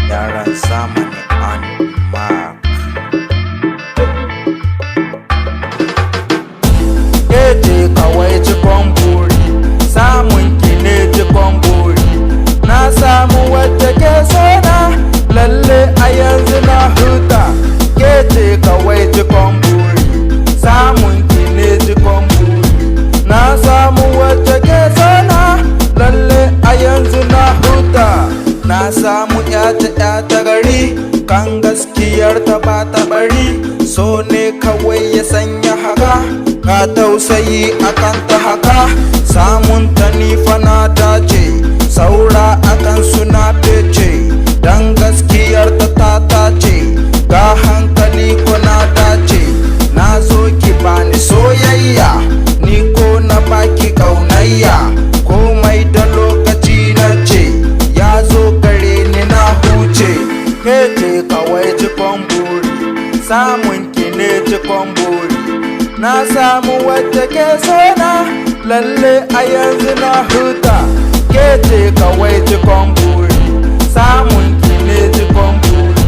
Yaran zamani on mark. Kece kawai cikon buri, samun ki ne cikon buri. Na samu wacce ke sona, lalle a yanzu na huta. Kece kawai cikon buri, samun ki ne cikon buri. Na samu wacce ke sona, lalle a yanzu na huta. Na samu ƴata gari, kan gaskiyar ta ba ta bari. So ne kawai ya sanya haka, ka tausayi akan ta haka. Samun ta ni fa na dace, saura akan suna fece. Dan gaskiyar ta tace, ga hankali ko na dace. Na zo ki bani soyayya, ni ko na baki ƙaunayya. Komai da lokaci na ce, ya zo gare ni na huce. Kece kawai cikon buri, samun ki ne cikon buri. Na samu wacce ke sona, lalle a yanzu na huta. Kece kawai cikon buri, samun ki ne cikon buri.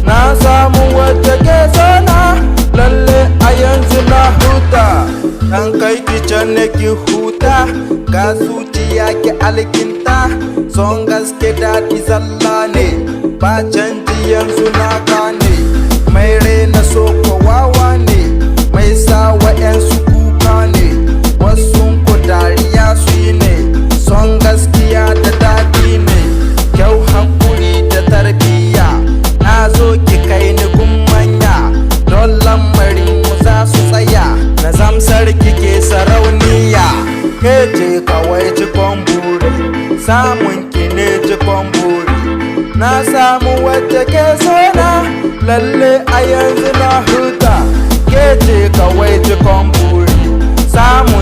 Na samu wacce ke sona, lalle a yanzu na huta. Dan kai ki can ne ki huta, ga zuciya ki alkinta. Son gaske daɗi zalla ne, ba canji yanzu na gane. Mai rena so ko wawa ne, mai sa wa'yansu kuka ne. Wasu ko dariya su yi ne, son gaskiya da daɗi ne. Kyau hakuri da tarbiyya, na zo ki kai ni gun manya. Don lamarin mu za su tsaya, na zamsar kike sarauniya. Kece kawai cikon buri, samun ki ne cikon buri. Na samu wacce ke sona, lalle a yanzu na huta. Kece kawai cikon buri, samun